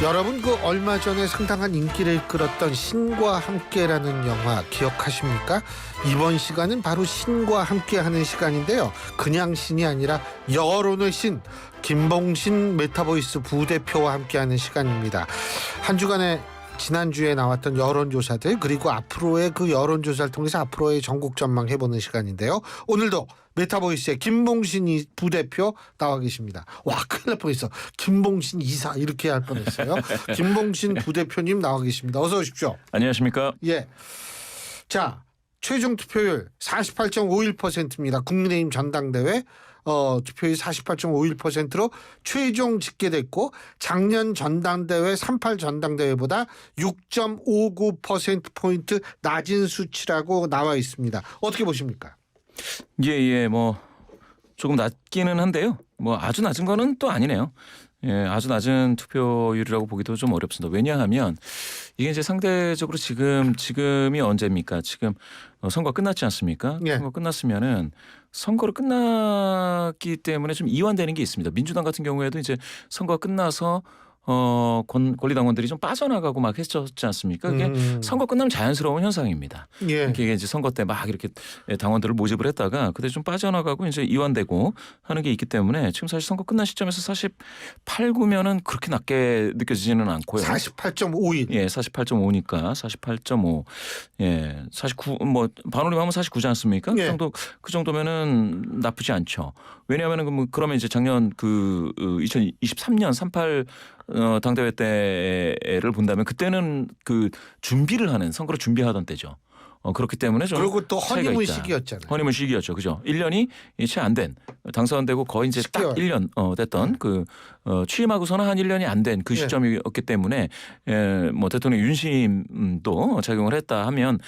여러분 얼마 전에 상당한 인기를 끌었던 신과 함께라는 영화 기억하십니까? 이번 시간은 바로 신과 함께하는 시간인데요. 그냥 신이 아니라 여론의 신 김봉신 메타보이스 부대표와 함께하는 시간입니다. 한 주간의 지난주에 나왔던 여론조사들 그리고 앞으로의 그 여론조사를 통해서 앞으로의 전국 전망 해보는 시간인데요. 오늘도 메타보이스의 김봉신 부대표 나와 계십니다. 와, 큰일 날 뻔했어. 김봉신 이사 이렇게 할 뻔했어요. 김봉신 부대표님 나와 계십니다. 어서 오십시오. 안녕하십니까? 예. 자, 최종 투표율 48.51%입니다. 국민의힘 전당대회 투표율 48.51%로 최종 집계됐고 작년 전당대회 38 전당대회보다 6.59%포인트 낮은 수치라고 나와 있습니다. 어떻게 보십니까? 예, 뭐 조금 낮기는 한데요. 뭐 아주 낮은 거는 또 아니네요. 예, 아주 낮은 투표율이라고 보기도 좀 어렵습니다. 왜냐하면 이게 이제 상대적으로 지금이 언제입니까? 지금 선거 끝났지 않습니까? 예. 선거 끝났으면은 선거로 끝났기 때문에 좀 이완되는 게 있습니다. 민주당 같은 경우에도 이제 선거가 끝나서 권리당원들이 좀 빠져나가고 막 했었지 않습니까? 그게 선거 끝나면 자연스러운 현상입니다. 예. 이게 이제 선거 때 막 이렇게 당원들을 모집을 했다가 그때 좀 빠져나가고 이제 이완되고 하는 게 있기 때문에 지금 사실 선거 끝난 시점에서 48, 9면은 그렇게 낮게 느껴지지는 않고요. 48.51. 예, 48.5니까 48.5. 예, 49 뭐 반올림하면 49지 않습니까? 예. 그 정도면은 나쁘지 않죠. 왜냐하면은 그러면 이제 작년 2023년 38 당대회 때를 본다면 그때는 그 준비를 하는 선거를 준비하던 때죠. 그렇기 때문에 좀 그리고 또 차이가 허니문 있다. 시기였잖아요. 허니문 시기였죠. 그죠? 1년이 채 안 된 당선되고 거의 이제 10개월. 딱 1년 됐던 취임하고서는 한 1년이 안 된 그 시점이었기 때문에 뭐 대통령 윤심도 작용을 했다 하면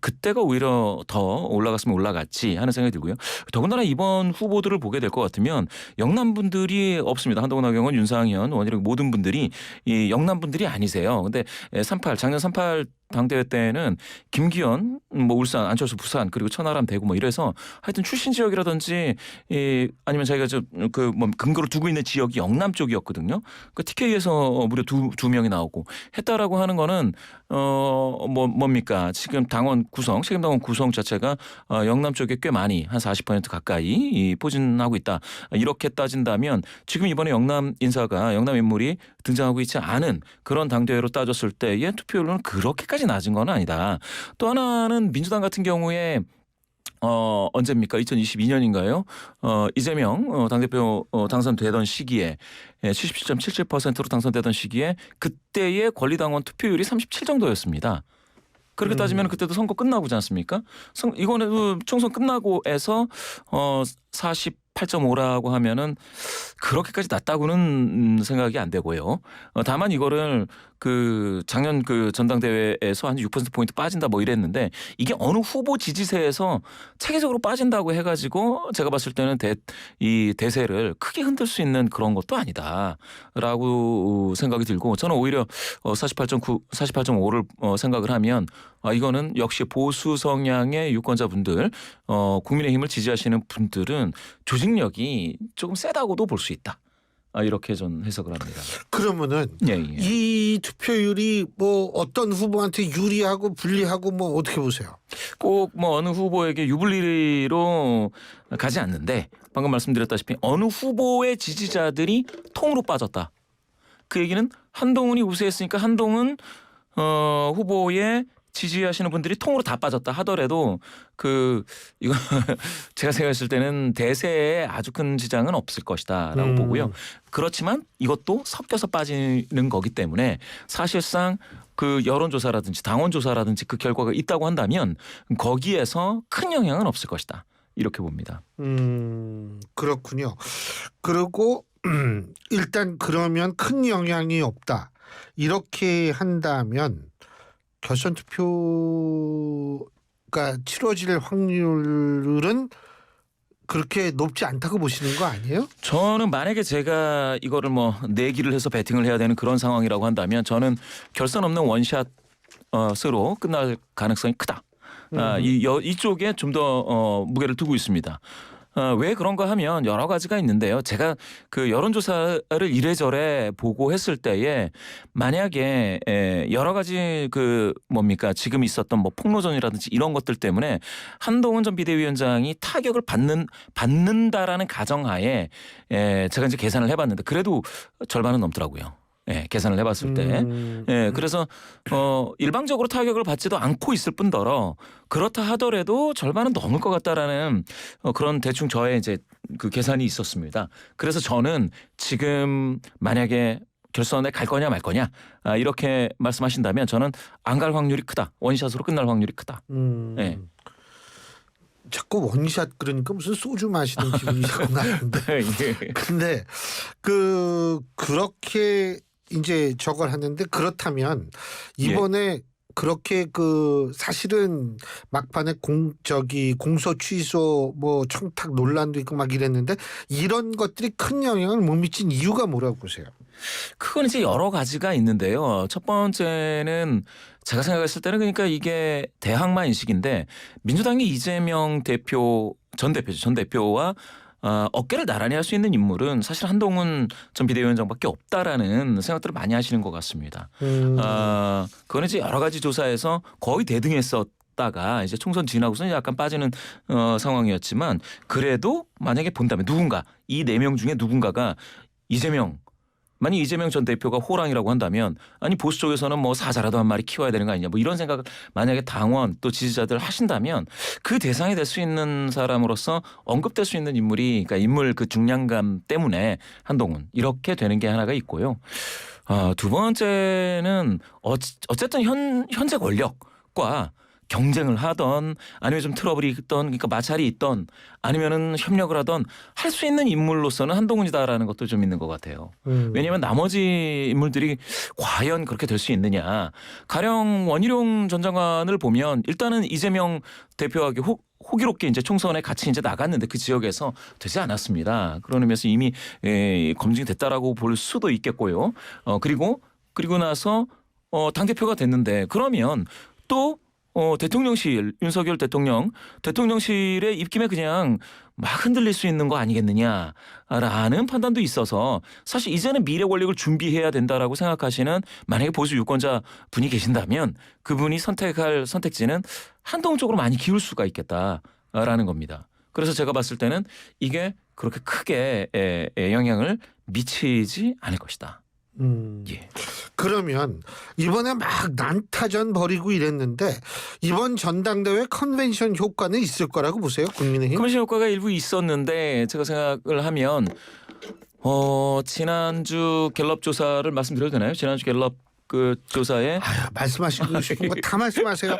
그때가 오히려 더 올라갔으면 올라갔지 하는 생각이 들고요. 더군다나 이번 후보들을 보게 될 것 같으면 영남 분들이 없습니다. 한동훈, 나경원, 윤상현, 원희룡 모든 분들이 이 영남 분들이 아니세요. 근데 작년 38 당대회 때는 김기현, 뭐 울산, 안철수, 부산 그리고 천하람, 대구 뭐 이래서 하여튼 출신 지역이라든지 아니면 자기가 뭐 근거로 두고 있는 지역이 영남 쪽이었거든요. 그 TK에서 무려 두 명이 나오고 했다라고 하는 거는 뭡니까? 지금 책임 당원 구성 자체가 영남 쪽에 꽤 많이 한 40% 가까이 포진하고 있다. 이렇게 따진다면 지금 이번에 영남 인물이 등장하고 있지 않은 그런 당대회로 따졌을 때의 투표율은 그렇게까지 낮은 건 아니다. 또 하나는 민주당 같은 경우에 언제입니까? 2022년인가요? 이재명 당대표 당선되던 시기에 77.77%로 당선되던 시기에 그때의 권리당원 투표율이 37 정도였습니다. 그렇게 따지면 그때도 선거 끝나고지 않습니까? 이거는 총선 끝나고 해서 48.5라고 하면은 그렇게까지 낮다고는 생각이 안 되고요. 다만 이거를 작년 전당대회에서 한 6%포인트 빠진다 뭐 이랬는데 이게 어느 후보 지지세에서 체계적으로 빠진다고 해가지고 제가 봤을 때는 이 대세를 크게 흔들 수 있는 그런 것도 아니다라고 생각이 들고 저는 오히려 48.9, 48.5를 생각을 하면 이거는 역시 보수 성향의 유권자분들 국민의힘을 지지하시는 분들은 조직력이 조금 세다고도 볼 수 있다. 이렇게 전 해석을 합니다. 그러면은 이 투표율이 뭐 어떤 후보한테 유리하고 불리하고 뭐 어떻게 보세요? 꼭 뭐 어느 후보에게 유불리로 가지 않는데 방금 말씀드렸다시피 어느 후보의 지지자들이 통으로 빠졌다. 그 얘기는 한동훈이 우세했으니까 한동훈 후보의 지지하시는 분들이 통으로 다 빠졌다 하더라도 이거 제가 생각했을 때는 대세에 아주 큰 지장은 없을 것이다라고 보고요. 그렇지만 이것도 섞여서 빠지는 거기 때문에 사실상 여론조사라든지 당원조사라든지 그 결과가 있다고 한다면 거기에서 큰 영향은 없을 것이다. 이렇게 봅니다. 그렇군요. 그리고 일단 그러면 큰 영향이 없다. 이렇게 한다면 결선 투표가 치러질 확률은 그렇게 높지 않다고 보시는 거 아니에요? 저는 만약에 제가 이거를 뭐 내기를 해서 배팅을 해야 되는 그런 상황이라고 한다면 저는 결선 없는 원샷으로 끝날 가능성이 크다. 이쪽에 좀 더 무게를 두고 있습니다. 왜 그런가 하면 여러 가지가 있는데요. 제가 그 여론조사를 이래저래 보고 했을 때에 만약에 여러 가지 그 뭡니까 지금 있었던 뭐 폭로전이라든지 이런 것들 때문에 한동훈 전 비대위원장이 타격을 받는다라는 가정하에 제가 이제 계산을 해봤는데 그래도 절반은 넘더라고요. 계산을 해봤을 때. 그래서 일방적으로 타격을 받지도 않고 있을 뿐더러 그렇다 하더라도 절반은 넘을 것 같다라는 그런 대충 저의 이제 그 계산이 있었습니다. 그래서 저는 지금 만약에 결선에 갈 거냐 말 거냐 이렇게 말씀하신다면 저는 안 갈 확률이 크다. 원샷으로 끝날 확률이 크다. 네. 자꾸 원샷 그러니까 무슨 소주 마시는 기분이 자꾸 나는데. 근데 그렇게 이제 저걸 하는데 그렇다면 이번에 그렇게 사실은 막판에 공소 취소 뭐 청탁 논란도 있고 막 이랬는데 이런 것들이 큰 영향을 못 미친 이유가 뭐라고 보세요? 그건 이제 여러 가지가 있는데요. 첫 번째는 제가 생각했을 때는 그러니까 이게 대항마 인식인데 민주당이 이재명 전 대표와 어깨를 나란히 할 수 있는 인물은 사실 한동훈 전 비대위원장밖에 없다라는 생각들을 많이 하시는 것 같습니다. 그건 이제 여러 가지 조사에서 거의 대등했었다가 이제 총선 지나고서는 약간 빠지는 상황이었지만 그래도 만약에 본다면 누군가 이 4명 중에 누군가가 만약 이재명 전 대표가 호랑이라고 한다면 아니 보수 쪽에서는 뭐 사자라도 한 마리 키워야 되는 거 아니냐 뭐 이런 생각을 만약에 당원 또 지지자들 하신다면 그 대상이 될 수 있는 사람으로서 언급될 수 있는 인물이 그러니까 인물 그 중량감 때문에 한동훈 이렇게 되는 게 하나가 있고요. 두 번째는 어쨌든 현재 권력과 경쟁을 하던 아니면 좀 트러블이 있던 그러니까 마찰이 있던 아니면은 협력을 하던 할 수 있는 인물로서는 한동훈이다라는 것도 좀 있는 것 같아요. 왜냐하면 나머지 인물들이 과연 그렇게 될 수 있느냐. 가령 원희룡 전 장관을 보면 일단은 이재명 대표하고 호기롭게 이제 총선에 같이 이제 나갔는데 그 지역에서 되지 않았습니다. 그런 의미에서 이미 검증이 됐다라고 볼 수도 있겠고요. 그리고 나서 당대표가 됐는데 그러면 또 대통령실 윤석열 대통령실의 입김에 그냥 막 흔들릴 수 있는 거 아니겠느냐라는 판단도 있어서 사실 이제는 미래 권력을 준비해야 된다라고 생각하시는 만약에 보수 유권자 분이 계신다면 그분이 선택할 선택지는 한동훈 쪽으로 많이 기울 수가 있겠다라는 겁니다. 그래서 제가 봤을 때는 이게 그렇게 크게 영향을 미치지 않을 것이다. 예. 그러면 이번에 막 난타전 벌이고 이랬는데 이번 전당대회 컨벤션 효과는 있을 거라고 보세요? 국민의힘? 컨벤션 효과가 일부 있었는데 제가 생각을 하면 지난주 갤럽 조사를 말씀드려도 되나요? 지난주 갤럽 그 조사에 말씀하시고 싶은 거 다 말씀하세요.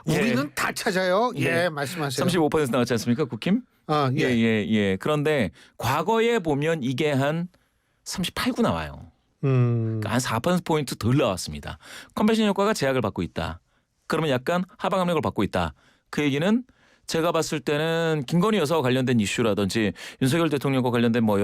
우리는 다 찾아요. 말씀하세요. 35% 나왔지 않습니까? 국힘? 예. 그런데 과거에 보면 이게 한 38구 나와요. 그러니까 한 4%포인트 덜 나왔습니다. 컨벤션 효과가 제약을 받고 있다. 그러면 약간 하방 압력을 받고 있다. 그 얘기는 제가 봤을 때는 김건희 여사와 관련된 이슈라든지 윤석열 대통령과 관련된 뭐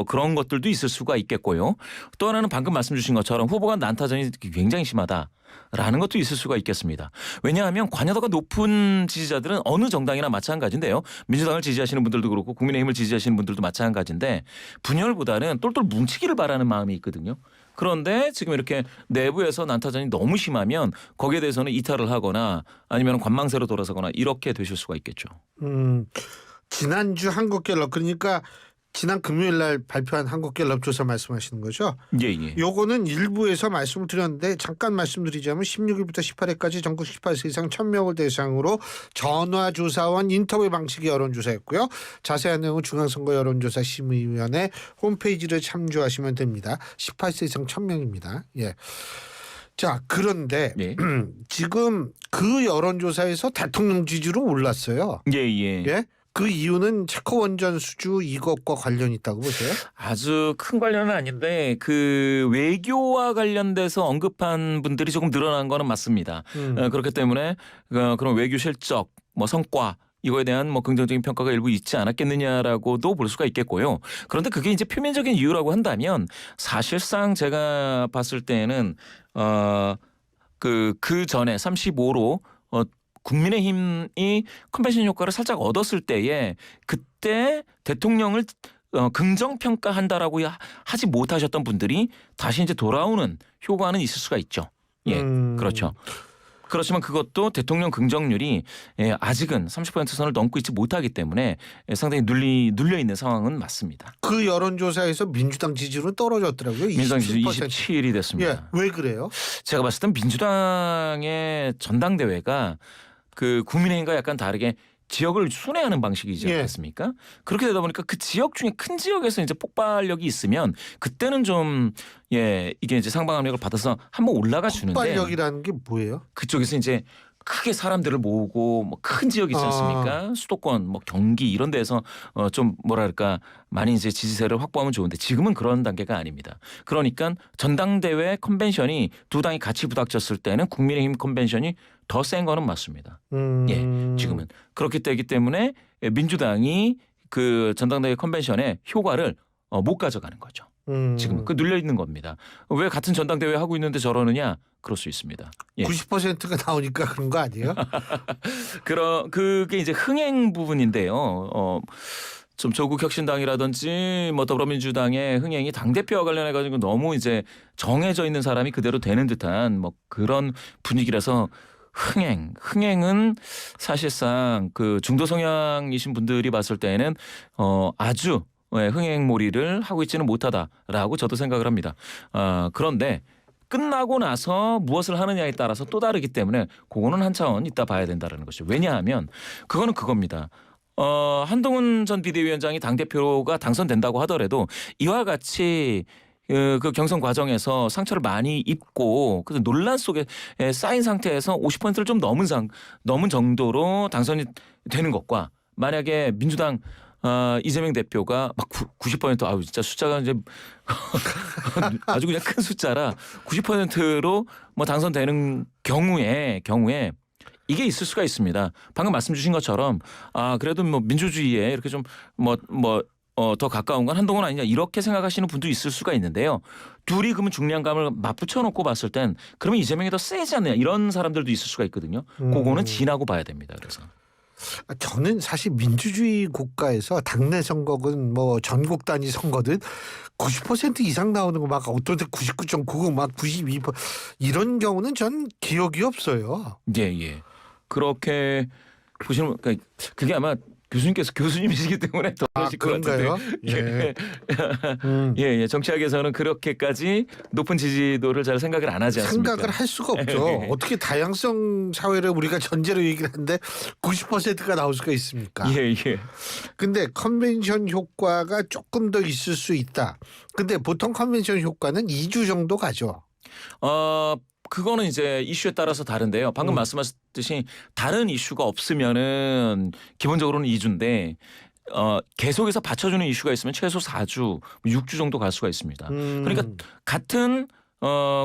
그런 것들도 있을 수가 있겠고요. 또 하나는 방금 말씀 주신 것처럼 후보가 난타전이 굉장히 심하다라는 것도 있을 수가 있겠습니다. 왜냐하면 관여도가 높은 지지자들은 어느 정당이나 마찬가지인데요. 민주당을 지지하시는 분들도 그렇고 국민의힘을 지지하시는 분들도 마찬가지인데 분열보다는 똘똘 뭉치기를 바라는 마음이 있거든요. 그런데 지금 이렇게 내부에서 난타전이 너무 심하면 거기에 대해서는 이탈을 하거나 아니면 관망세로 돌아서거나 이렇게 되실 수가 있겠죠. 지난주 한국갤럽 그러니까 지난 금요일 날 발표한 한국갤럽 조사 말씀하시는 거죠? 예. 요거는 일부에서 말씀을 드렸는데 잠깐 말씀드리자면 16일부터 18일까지 전국 18세 이상 1000명을 대상으로 전화조사원 인터뷰 방식의 여론조사였고요. 자세한 내용은 중앙선거 여론조사 심의위원회 홈페이지를 참조하시면 됩니다. 18세 이상 1000명입니다. 예. 자, 그런데 지금 그 여론조사에서 대통령 지지로 올랐어요. 예? 그 이유는 체코 원전 수주 이것과 관련이 있다고 보세요? 아주 큰 관련은 아닌데 그 외교와 관련돼서 언급한 분들이 조금 늘어난 거는 맞습니다. 그렇기 때문에 그런 외교 실적, 뭐 성과 이거에 대한 뭐 긍정적인 평가가 일부 있지 않았겠느냐라고도 볼 수가 있겠고요. 그런데 그게 이제 표면적인 이유라고 한다면 사실상 제가 봤을 때는 그 전에 35로 국민의힘이 컨벤션 효과를 살짝 얻었을 때에 그때 대통령을 긍정 평가한다라고 하지 못하셨던 분들이 다시 이제 돌아오는 효과는 있을 수가 있죠. 예, 그렇죠. 그렇지만 그것도 대통령 긍정률이 아직은 30% 선을 넘고 있지 못하기 때문에 상당히 눌려 있는 상황은 맞습니다. 그 여론조사에서 민주당 지지율은 떨어졌더라고요. 민주당 지지율 27%. 27이 됐습니다. 예, 왜 그래요? 제가 봤을 땐 민주당의 전당대회가 그 국민의힘과 약간 다르게 지역을 순회하는 방식이지 예. 않겠습니까? 그렇게 되다 보니까 그 지역 중에 큰 지역에서 이제 폭발력이 있으면 그때는 좀 이게 이제 상방압력을 받아서 한번 올라가 주는데 폭발력이라는 게 뭐예요? 그쪽에서 이제 크게 사람들을 모으고 뭐 큰 지역 있지 않습니까? 수도권 뭐 경기 이런 데서 좀 뭐랄까 많이 이제 지지세를 확보하면 좋은데 지금은 그런 단계가 아닙니다. 그러니까 전당대회 컨벤션이 두 당이 같이 부닥쳤을 때는 국민의힘 컨벤션이 더 센 거는 맞습니다. 예, 지금은 그렇기 때문에 민주당이 그 전당대회 컨벤션의 효과를 못 가져가는 거죠. 지금은 그 눌려 있는 겁니다. 왜 같은 전당대회 하고 있는데 저러느냐? 그럴 수 있습니다. 예. 90%가 나오니까 그런 거 아니에요? 그게 이제 흥행 부분인데요. 좀 조국 혁신당이라든지 뭐 더불어민주당의 흥행이 당 대표와 관련해 가지고 너무 이제 정해져 있는 사람이 그대로 되는 듯한 뭐 그런 분위기라서 흥행은 사실상 그 중도 성향이신 분들이 봤을 때는 아주 흥행몰이를 하고 있지는 못하다라고 저도 생각을 합니다. 그런데 끝나고 나서 무엇을 하느냐에 따라서 또 다르기 때문에 그거는 한 차원 이따 봐야 된다는 것이죠. 왜냐하면 그거는 그겁니다. 한동훈 전 비대위원장이 당대표가 당선된다고 하더라도 이와 같이 그 경선 과정에서 상처를 많이 입고 그 논란 속에 쌓인 상태에서 50%를 좀 넘은 정도로 당선이 되는 것과 만약에 민주당 이재명 대표가 막 90% 아우 진짜 숫자가 이제 아주 그냥 큰 숫자라 90%로 뭐 당선되는 경우에 이게 있을 수가 있습니다. 방금 말씀 주신 것처럼 그래도 뭐 민주주의에 이렇게 좀 더 가까운 건 한동훈 아니냐 이렇게 생각하시는 분도 있을 수가 있는데요. 둘이 그러면 중량감을 맞붙여 놓고 봤을 땐 그러면 이재명이 더 세지 않느냐 이런 사람들도 있을 수가 있거든요. 그거는 지나고 봐야 됩니다. 그래서. 저는 사실 민주주의 국가에서 당내 선거든 뭐 전국 단위 선거든 90% 이상 나오는 거 막 어떤 때 99.99 막 92% 이런 경우는 전 기억이 없어요. 예. 그렇게 보시면 그러니까 그게 아마 교수님께서 교수님이시기 때문에 더 그러실 것 그런가요? 같은데. 예. 정치학에서는 그렇게까지 높은 지지도를 잘 생각을 안 하지 않습니까? 생각을 할 수가 없죠. 어떻게 다양성 사회를 우리가 전제로 얘기를 하는데 90%가 나올 수가 있습니까? 예. 근데 컨벤션 효과가 조금 더 있을 수 있다. 근데 보통 컨벤션 효과는 2주 정도 가죠. 그거는 이제 이슈에 따라서 다른데요. 방금 말씀하셨듯이 다른 이슈가 없으면은 기본적으로는 2주인데 계속해서 받쳐주는 이슈가 있으면 최소 4주, 6주 정도 갈 수가 있습니다. 그러니까 같은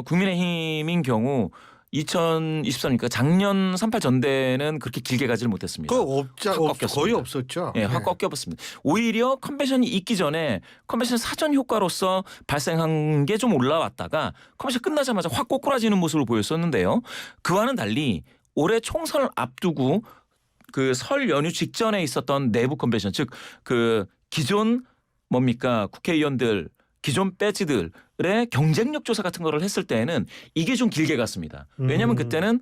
국민의힘인 경우 2023니까 작년 3.8 전대는 그렇게 길게 가지를 못했습니다. 거의 없었죠. 예, 확 꺾여버렸습니다. 오히려 컨벤션이 있기 전에 컨벤션 사전 효과로서 발생한 게 좀 올라왔다가 컨벤션 끝나자마자 확 꼬꾸라지는 모습을 보였었는데요. 그와는 달리 올해 총선을 앞두고 그 설 연휴 직전에 있었던 내부 컨벤션 즉 그 기존 국회의원들 기존 배지들의 경쟁력 조사 같은 거를 했을 때는 이게 좀 길게 갔습니다. 왜냐하면 그때는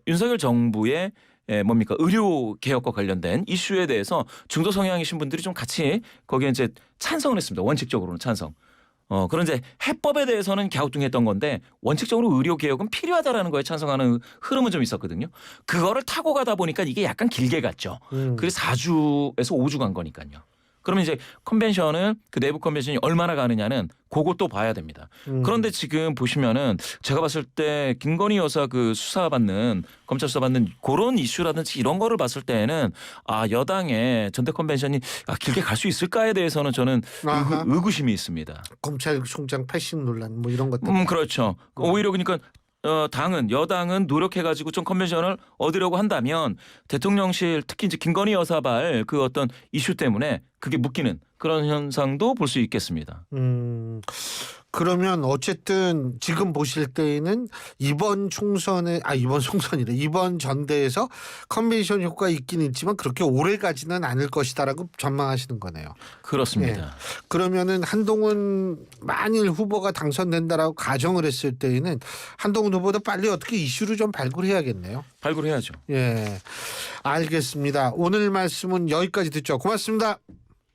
윤석열 정부의 의료 개혁과 관련된 이슈에 대해서 중도 성향이신 분들이 좀 같이 거기에 이제 찬성을 했습니다. 원칙적으로는 찬성. 그런데 해법에 대해서는 갸우뚱했던 건데 원칙적으로 의료 개혁은 필요하다라는 거에 찬성하는 흐름은 좀 있었거든요. 그거를 타고 가다 보니까 이게 약간 길게 갔죠. 그래서 4주에서 5주 간 거니까요. 그러면 이제 컨벤션은 그 내부 컨벤션이 얼마나 가느냐는 그것도 봐야 됩니다. 그런데 지금 보시면은 제가 봤을 때 김건희 여사 그 검찰 수사받는 그런 이슈라든지 이런 거를 봤을 때는 여당의 전대 컨벤션이 길게 갈 수 있을까에 대해서는 저는 의구심이 있습니다. 검찰총장 패싱 논란 뭐 이런 것들. 그렇죠. 오히려 그러니까 여당은 노력해가지고 좀 컨벤션을 얻으려고 한다면 대통령실 특히 이제 김건희 여사발 그 어떤 이슈 때문에 그게 묶이는 그런 현상도 볼 수 있겠습니다. 그러면 어쨌든 지금 보실 때에는 이번 전대에서 컨벤션 효과가 있긴 있지만 그렇게 오래 가지는 않을 것이다라고 전망하시는 거네요. 그렇습니다. 예. 그러면은 한동훈 만일 후보가 당선된다라고 가정을 했을 때에는 한동훈 후보도 빨리 어떻게 이슈를 좀 발굴해야겠네요. 발굴해야죠. 예, 알겠습니다. 오늘 말씀은 여기까지 듣죠. 고맙습니다.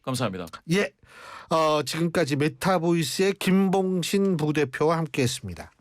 감사합니다. 예, 지금까지 메타보이스의 김봉신 부대표와 함께했습니다.